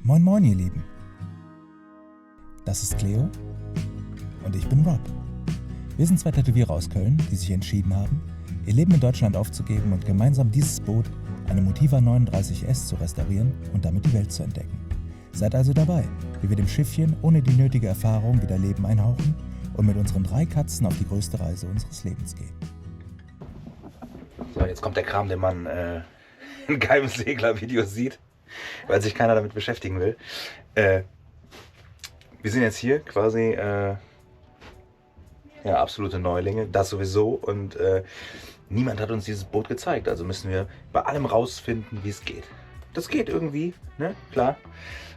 Moin Moin ihr Lieben. Das ist Cleo und ich bin Rob. Wir sind zwei Tätowierer aus Köln, die sich entschieden haben, ihr Leben in Deutschland aufzugeben und gemeinsam dieses Boot, eine Motiva 39S, zu restaurieren und damit die Welt zu entdecken. Seid also dabei, wie wir dem Schiffchen ohne die nötige Erfahrung wieder Leben einhauchen und mit unseren 3 Katzen auf die größte Reise unseres Lebens gehen. So, jetzt kommt der Kram, den man in keinem Segler-Video sieht, weil sich keiner damit beschäftigen will. Wir sind jetzt hier quasi ja, absolute Neulinge, das sowieso, und niemand hat uns dieses Boot gezeigt, also müssen wir bei allem rausfinden, wie es geht. Das geht irgendwie, ne? Klar,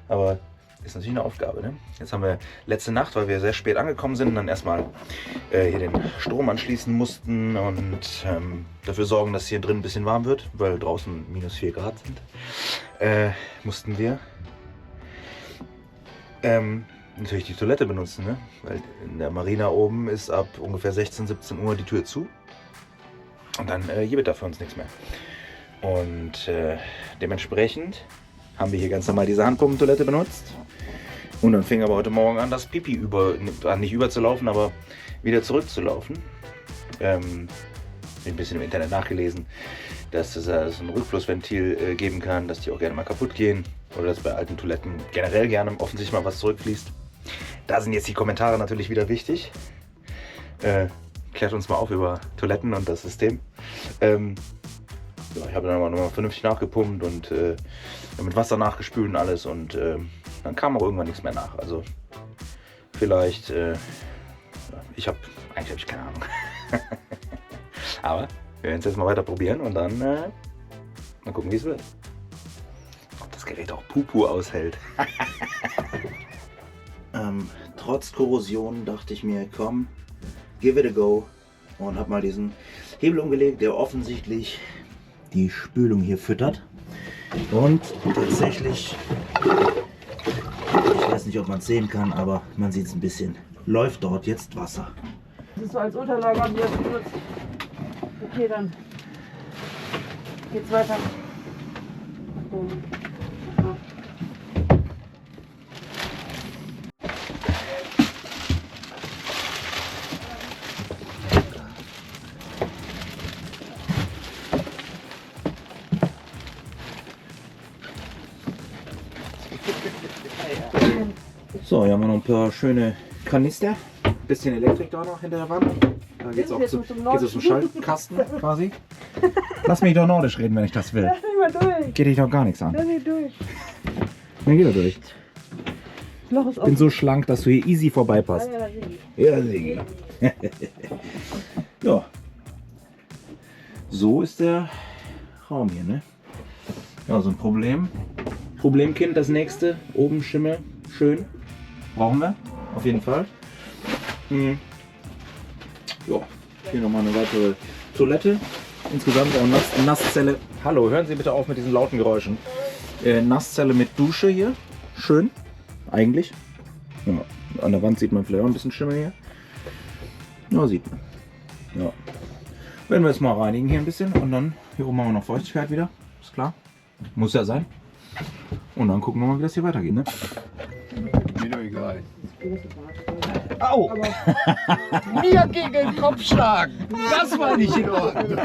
aber ist natürlich eine Aufgabe, ne? Jetzt haben wir letzte Nacht, weil wir sehr spät angekommen sind, dann erstmal hier den Strom anschließen mussten und dafür sorgen, dass hier drin ein bisschen warm wird, weil draußen -4 Grad sind, mussten wir natürlich die Toilette benutzen, ne? Weil in der Marina oben ist ab ungefähr 16, 17 Uhr die Tür zu und dann gibt da für uns nichts mehr. Und dementsprechend haben wir hier ganz normal diese Handpumpentoilette benutzt. Und dann fing aber heute Morgen an, das Pipi nicht überzulaufen, aber wieder zurückzulaufen. Ein bisschen im Internet nachgelesen, dass es ein Rückflussventil geben kann, dass die auch gerne mal kaputt gehen. Oder dass bei alten Toiletten generell gerne offensichtlich mal was zurückfließt. Da sind jetzt die Kommentare natürlich wieder wichtig. Klärt uns mal auf über Toiletten und das System. Ja, ich habe dann aber nochmal vernünftig nachgepumpt und mit Wasser nachgespült und alles, und dann kam auch irgendwann nichts mehr nach. Also vielleicht, eigentlich habe ich keine Ahnung. Aber wir werden es jetzt mal weiter probieren und dann mal gucken, wie es wird. Ob das Gerät auch Pupu aushält. Trotz Korrosion dachte ich mir, komm, give it a go, und habe mal diesen Hebel umgelegt, der offensichtlich die Spülung hier füttert. Und tatsächlich, ich weiß nicht, ob man es sehen kann, aber man sieht es ein bisschen, läuft dort jetzt Wasser. Das ist so als Unterlage, haben die das benutzt. Okay, dann geht's weiter. So, hier haben wir noch ein paar schöne Kanister. Bisschen Elektrik da noch hinter der Wand. Da geht es auch zum Schaltkasten quasi. Lass mich doch nordisch reden, wenn ich das will. Lass mich mal durch. Geht dich doch gar nichts an. Lass mich durch. Dann geht er durch. Das Loch ist Ich bin offen. so schlank, dass du hier easy vorbeipasst. Ja, Sigi. Ja, Sigi. Ja. So ist der Raum hier, ne? Ja, so ein Problemkind, das nächste. Oben Schimmel. Schön. Brauchen wir. Auf jeden Fall. Ja. Hier nochmal eine weitere Toilette. Insgesamt auch Nasszelle. Hallo, hören Sie bitte auf mit diesen lauten Geräuschen. Nasszelle mit Dusche hier. Schön. Eigentlich. Ja. An der Wand sieht man vielleicht auch ein bisschen Schimmel hier. Ja, sieht man. Ja. Werden wir jetzt mal reinigen hier ein bisschen und dann hier oben haben wir noch Feuchtigkeit wieder. Ist klar. Muss ja sein. Und dann gucken wir mal, wie das hier weitergeht, ne? Mir doch egal. Au! Mir gegen den Kopf schlagen! Das war nicht in Ordnung.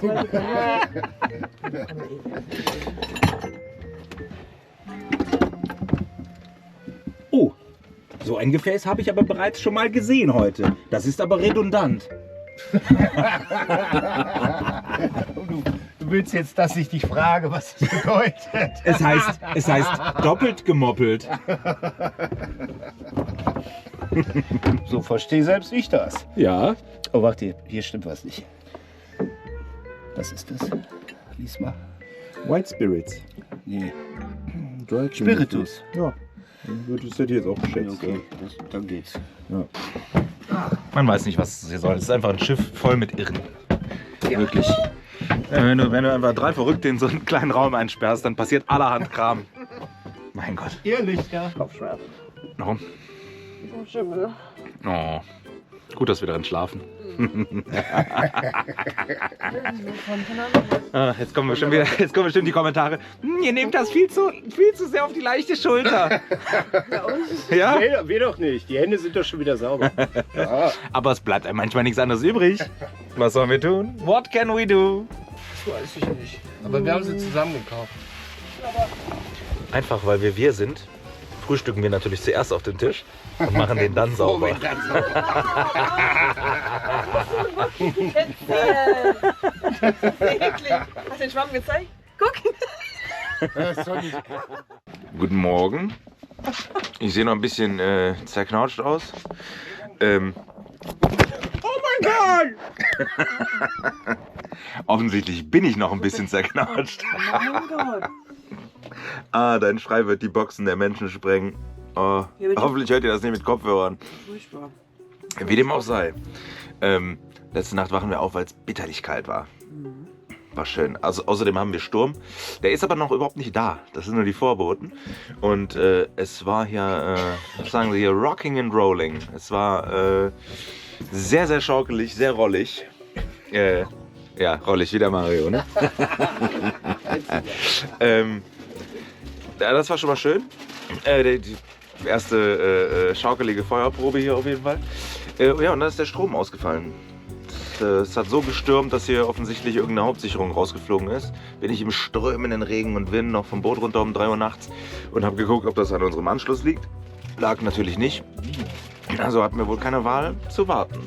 Oh, so ein Gefäß habe ich aber bereits schon mal gesehen heute. Das ist aber redundant. Du willst jetzt, dass ich dich frage, was das bedeutet? Es heißt doppelt gemoppelt. So verstehe selbst ich das. Ja. Oh, warte, hier stimmt was nicht. Was ist das? Lies mal. White Spirits. Nee. Dry Spiritus. Ja. Das hätte ich jetzt auch geschätzt. Okay, dann geht's. Ja. Man weiß nicht, was es hier soll. Es ist einfach ein Schiff voll mit Irren. Ja. Wirklich. Wenn du einfach 3 Verrückte in so einen kleinen Raum einsperrst, dann passiert allerhand Kram. Mein Gott. Ehrlich, ja. Kopfschmerzen. Warum? Oh, Schimmel. Oh. Gut, dass wir darin schlafen. Jetzt kommen bestimmt die Kommentare. Ihr nehmt das viel zu sehr auf die leichte Schulter. Ja? Wir doch nicht. Die Hände sind doch schon wieder sauber. Ja. Aber es bleibt einem manchmal nichts anderes übrig. Was sollen wir tun? What can we do? Weiß ich nicht. Aber wir haben sie zusammen gekauft. Einfach weil wir sind, frühstücken wir natürlich zuerst auf den Tisch und machen den dann sauber. Hast du den Schwamm gezeigt? Guck! Guten Morgen. Ich sehe noch ein bisschen zerknautscht aus. Oh mein Gott! Offensichtlich bin ich noch ein bisschen zerknautscht. Oh mein Gott! Ah, dein Schrei wird die Boxen der Menschen sprengen. Oh, hoffentlich hört ihr das nicht mit Kopfhörern. Furchtbar. Wie dem auch sei. Letzte Nacht wachen wir auf, weil es bitterlich kalt war. War schön. Also, außerdem haben wir Sturm. Der ist aber noch überhaupt nicht da. Das sind nur die Vorboten. Und es war hier, was sagen Sie hier, rocking and rolling. Es war sehr, sehr schaukelig, sehr rollig. Ja, rollig, wie der Mario, ne? Ja, das war schon mal schön. Die erste schaukelige Feuerprobe hier auf jeden Fall. Ja, und dann ist der Strom ausgefallen. Es hat so gestürmt, dass hier offensichtlich irgendeine Hauptsicherung rausgeflogen ist. Bin ich im strömenden Regen und Wind noch vom Boot runter um 3 Uhr nachts und habe geguckt, ob das an unserem Anschluss liegt. Lag natürlich nicht. Also hatten wir wohl keine Wahl zu warten.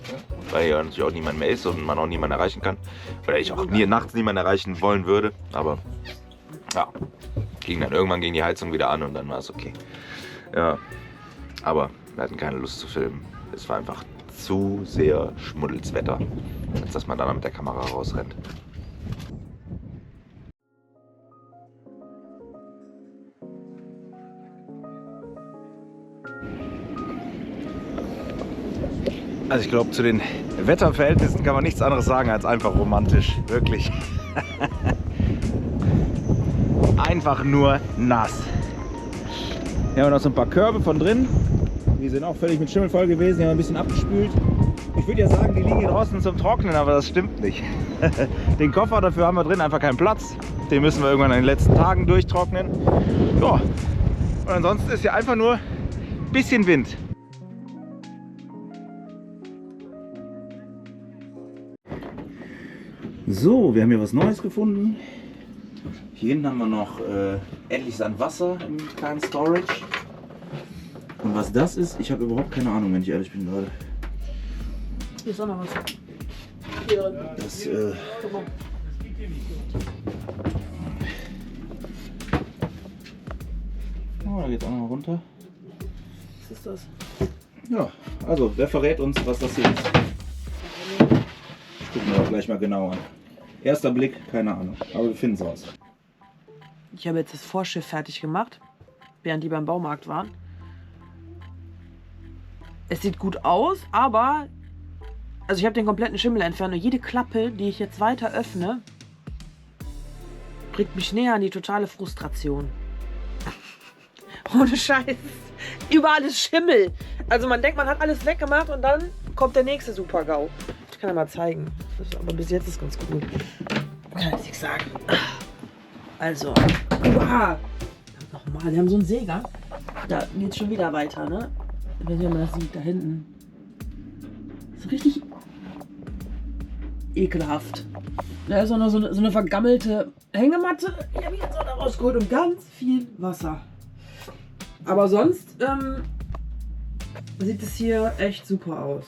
Weil ja natürlich auch niemand mehr ist und man auch niemanden erreichen kann. Oder ich auch nachts niemanden erreichen wollen würde. Aber ja, irgendwann ging die Heizung wieder an und dann war es okay. Ja, aber wir hatten keine Lust zu filmen. Es war einfach zu sehr Schmuddelswetter, als dass man dann mit der Kamera rausrennt. Also ich glaube, zu den Wetterverhältnissen kann man nichts anderes sagen als einfach romantisch. Wirklich. Einfach nur nass. Hier haben wir noch so ein paar Körbe von drin. Die sind auch völlig mit Schimmel voll gewesen, die haben ein bisschen abgespült. Ich würde ja sagen, die liegen hier draußen zum Trocknen, aber das stimmt nicht. Den Koffer dafür haben wir drin, einfach keinen Platz. Den müssen wir irgendwann in den letzten Tagen durchtrocknen. Ja. Und ansonsten ist hier einfach nur ein bisschen Wind. So, wir haben hier was Neues gefunden. Hier hinten haben wir noch etliches an Wasser im kleinen Storage. Und was das ist, ich habe überhaupt keine Ahnung, wenn ich ehrlich bin gerade. Hier ist auch noch was. Hier drin. Das, oh, da geht's auch noch runter. Was ist das? Ja, also, wer verrät uns, was das hier ist? Gucken wir doch gleich mal genau an. Erster Blick, keine Ahnung, aber wir finden es raus. Ich habe jetzt das Vorschiff fertig gemacht, während die beim Baumarkt waren. Es sieht gut aus, aber also ich habe den kompletten Schimmel entfernt und jede Klappe, die ich jetzt weiter öffne, bringt mich näher an die totale Frustration. Ohne Scheiß. Überall ist Schimmel. Also man denkt, man hat alles weggemacht und dann kommt der nächste Super-GAU. Ich kann ja mal zeigen. Aber bis jetzt ist ganz gut. Kann ich nichts sagen. Also. Nochmal, die haben so einen Säger. Da geht's schon wieder weiter, ne? Ich weiß nicht, ob man das sieht, da hinten. So richtig ekelhaft. Da ist auch noch so eine vergammelte Hängematte. Die habe ich jetzt auch da rausgeholt und ganz viel Wasser. Aber sonst sieht es hier echt super aus.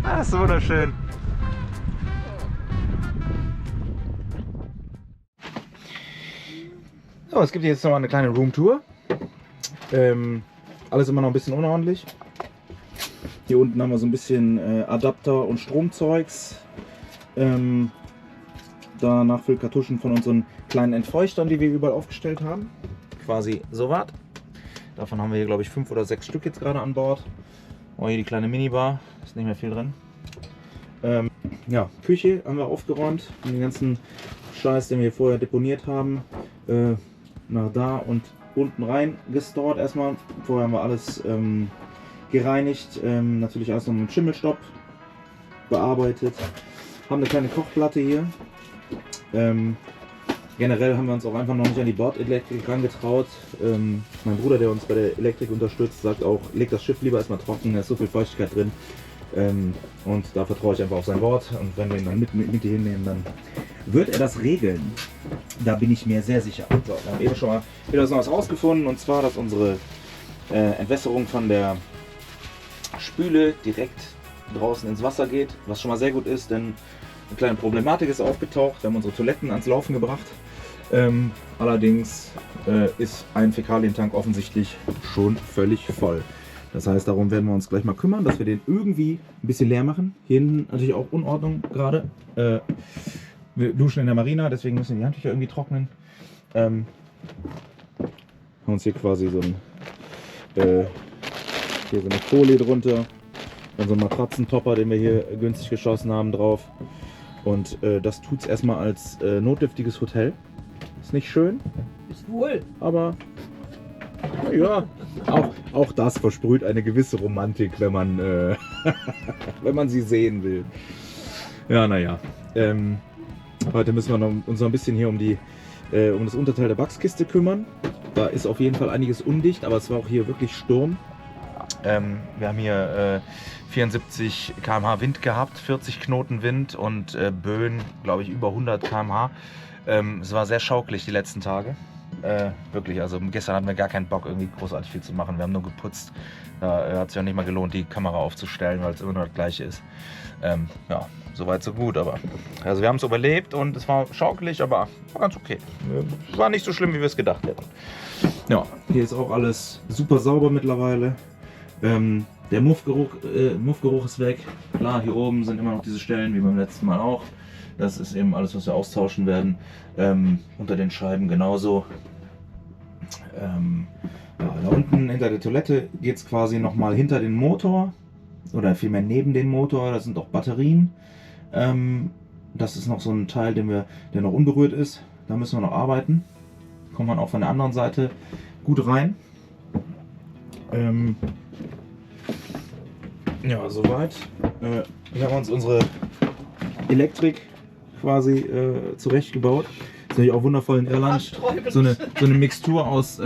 Das ist wunderschön. So, es gibt jetzt noch mal eine kleine Roomtour. Alles immer noch ein bisschen unordentlich. Hier unten haben wir so ein bisschen Adapter und Stromzeugs. Da Nachfüllkartuschen von unseren kleinen Entfeuchtern, die wir überall aufgestellt haben. Quasi so was. Davon haben wir hier, glaube ich, 5 oder 6 Stück jetzt gerade an Bord. Oh, hier die kleine Minibar, ist nicht mehr viel drin. Ja, Küche haben wir aufgeräumt. Den ganzen Scheiß, den wir vorher deponiert haben, nach da und unten rein gestort erstmal. Vorher haben wir alles gereinigt, natürlich alles noch mit Schimmelstopp bearbeitet. Haben eine kleine Kochplatte hier. Generell haben wir uns auch einfach noch nicht an die Bordelektrik herangetraut. Mein Bruder, der uns bei der Elektrik unterstützt, sagt auch, leg das Schiff lieber erstmal trocken, da ist so viel Feuchtigkeit drin. Und da vertraue ich einfach auf sein Wort. Und wenn wir ihn dann mit hier hinnehmen, dann wird er das regeln. Da bin ich mir sehr sicher. So, wir haben eben schon mal wieder was Neues rausgefunden. Und zwar, dass unsere Entwässerung von der Spüle direkt draußen ins Wasser geht. Was schon mal sehr gut ist, denn eine kleine Problematik ist aufgetaucht. Wir haben unsere Toiletten ans Laufen gebracht. Allerdings ist ein Fäkalientank offensichtlich schon völlig voll. Das heißt, darum werden wir uns gleich mal kümmern, dass wir den irgendwie ein bisschen leer machen. Hier hinten natürlich auch Unordnung gerade. Wir duschen in der Marina, deswegen müssen die Handtücher irgendwie trocknen. Haben uns hier quasi so eine Folie drunter. Dann so einen Matratzentopper, den wir hier günstig geschossen haben, drauf. Und das tut es erstmal als notdürftiges Hotel. Ist nicht schön, Ist wohl. aber ja, auch das versprüht eine gewisse Romantik, wenn man, wenn man sie sehen will. Ja, naja. Heute müssen wir uns noch ein bisschen hier um das Unterteil der Wachskiste kümmern. Da ist auf jeden Fall einiges undicht, aber es war auch hier wirklich Sturm. Wir haben hier 74 km/h Wind gehabt, 40 Knoten Wind und Böen, glaube ich, über 100 km/h. Es war sehr schaukelig die letzten Tage. Wirklich, also gestern hatten wir gar keinen Bock, irgendwie großartig viel zu machen. Wir haben nur geputzt. Da hat sich auch nicht mal gelohnt, die Kamera aufzustellen, weil es immer nur das Gleiche ist. Ja, soweit so gut. Aber also wir haben es überlebt und es war schaukelig, aber war ganz okay. War nicht so schlimm, wie wir es gedacht hätten. Ja, hier ist auch alles super sauber mittlerweile. Der Muffgeruch ist weg. Klar, hier oben sind immer noch diese Stellen, wie beim letzten Mal auch. Das ist eben alles, was wir austauschen werden. Unter den Scheiben genauso. Ja, da unten hinter der Toilette geht es quasi nochmal hinter den Motor. Oder vielmehr neben den Motor. Da sind auch Batterien. Das ist noch so ein Teil, der noch unberührt ist. Da müssen wir noch arbeiten. Kommt man auch von der anderen Seite gut rein. Ja, soweit. Wir haben uns unsere Elektrik quasi zurechtgebaut. Das ist natürlich auch wundervoll in Irland. So eine Mixtur aus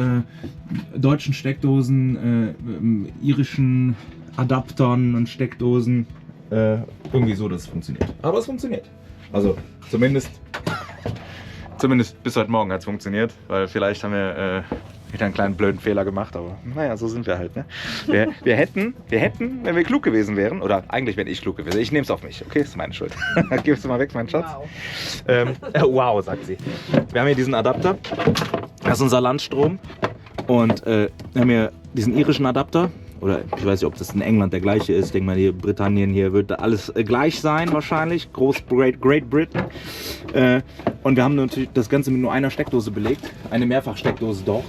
deutschen Steckdosen, irischen Adaptern und Steckdosen. Irgendwie so, dass es funktioniert. Aber es funktioniert. Also zumindest bis heute Morgen hat es funktioniert. Weil vielleicht haben wir wieder einen kleinen blöden Fehler gemacht, aber naja, so sind wir halt. Ne? Wir hätten, wenn wir klug gewesen wären, oder eigentlich wenn ich klug gewesen wäre, ich nehme es auf mich, okay, ist meine Schuld. Gibst du mal weg, mein Schatz? Wow. Wow, sagt sie. Wir haben hier diesen Adapter, das ist unser Landstrom und wir haben hier diesen irischen Adapter, oder ich weiß nicht, ob das in England der gleiche ist, ich denke mal hier Britannien, hier wird alles gleich sein wahrscheinlich, Great Britain. Und wir haben natürlich das Ganze mit nur einer Steckdose belegt, eine Mehrfachsteckdose dort.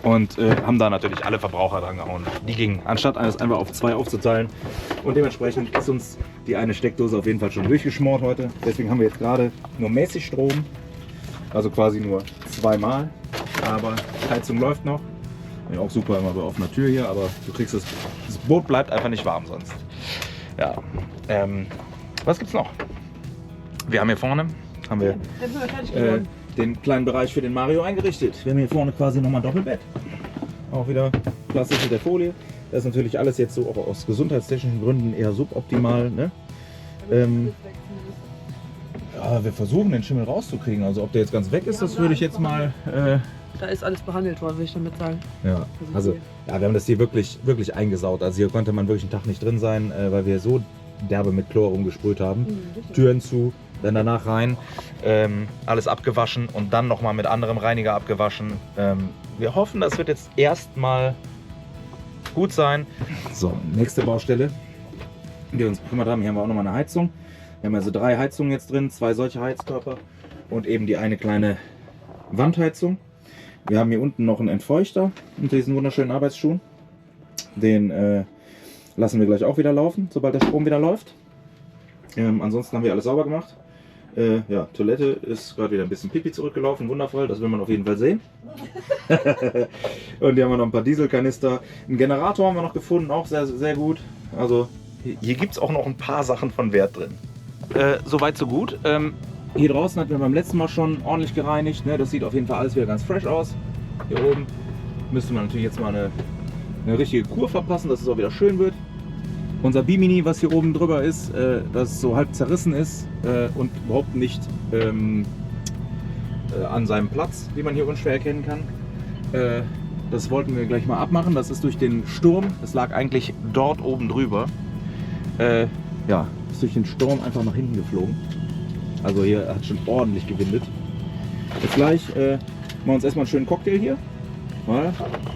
Und haben da natürlich alle Verbraucher dran gehauen. Die gingen, anstatt alles einfach auf 2 aufzuteilen. Und dementsprechend ist uns die eine Steckdose auf jeden Fall schon durchgeschmort heute. Deswegen haben wir jetzt gerade nur mäßig Strom. Also quasi nur 2-mal. Aber die Heizung läuft noch. Ja, auch super immer bei offener Tür hier, aber du kriegst das Boot bleibt einfach nicht warm sonst. Ja. Was gibt's noch? Wir haben hier vorne den kleinen Bereich für den Mario eingerichtet. Wir haben hier vorne quasi nochmal ein Doppelbett. Auch wieder klassisch mit der Folie. Das ist natürlich alles jetzt so auch aus gesundheitstechnischen Gründen eher suboptimal. Ne? Ja, wir versuchen den Schimmel rauszukriegen. Also ob der jetzt ganz weg ist, das würde ich jetzt mal... Da ist alles behandelt worden, will ich damit sagen. Ja, also ja, wir haben das hier wirklich eingesaut. Also hier konnte man wirklich einen Tag nicht drin sein, weil wir so derbe mit Chlor rumgesprüht haben. Türen zu, dann danach rein, alles abgewaschen und dann nochmal mit anderem Reiniger abgewaschen. Wir hoffen, das wird jetzt erstmal gut sein. So, nächste Baustelle, die wir uns gekümmert haben. Hier haben wir auch nochmal eine Heizung. Wir haben also 3 Heizungen jetzt drin, 2 solche Heizkörper und eben die eine kleine Wandheizung. Wir haben hier unten noch einen Entfeuchter unter diesen wunderschönen Arbeitsschuhen. Den lassen wir gleich auch wieder laufen, sobald der Strom wieder läuft. Ansonsten haben wir alles sauber gemacht. Ja, Toilette ist gerade wieder ein bisschen Pipi zurückgelaufen, wundervoll, das will man auf jeden Fall sehen. Und hier haben wir noch ein paar Dieselkanister. Einen Generator haben wir noch gefunden, auch sehr, sehr gut. Also hier gibt es auch noch ein paar Sachen von Wert drin. Soweit so gut. Hier draußen hatten wir beim letzten Mal schon ordentlich gereinigt. Ne? Das sieht auf jeden Fall alles wieder ganz fresh aus. Hier oben müsste man natürlich jetzt mal eine richtige Kur verpassen, dass es auch wieder schön wird. Unser Bimini, was hier oben drüber ist, das so halb zerrissen ist und überhaupt nicht an seinem Platz, wie man hier unschwer erkennen kann. Das wollten wir gleich mal abmachen. Das ist durch den Sturm, das lag eigentlich dort oben drüber. Ja, ist durch den Sturm einfach nach hinten geflogen. Also hier hat schon ordentlich gewindet. Jetzt gleich machen wir uns erstmal einen schönen Cocktail hier.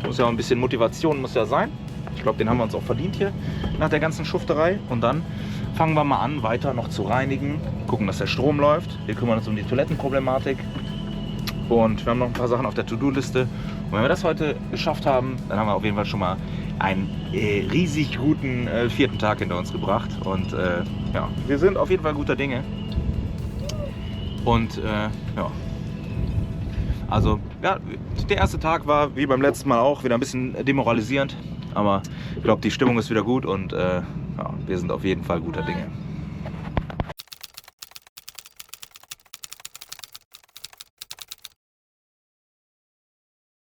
Muss ja auch ein bisschen Motivation muss ja sein. Ich glaube, den haben wir uns auch verdient hier nach der ganzen Schufterei. Und dann fangen wir mal an, weiter noch zu reinigen. Gucken, dass der Strom läuft. Wir kümmern uns um die Toilettenproblematik. Und wir haben noch ein paar Sachen auf der To-Do-Liste. Und wenn wir das heute geschafft haben, dann haben wir auf jeden Fall schon mal einen riesig guten 4. Tag hinter uns gebracht. Und ja, wir sind auf jeden Fall guter Dinge. Und ja, also ja, der erste Tag war wie beim letzten Mal auch wieder ein bisschen demoralisierend. Aber ich glaube, die Stimmung ist wieder gut und ja, wir sind auf jeden Fall guter Dinge.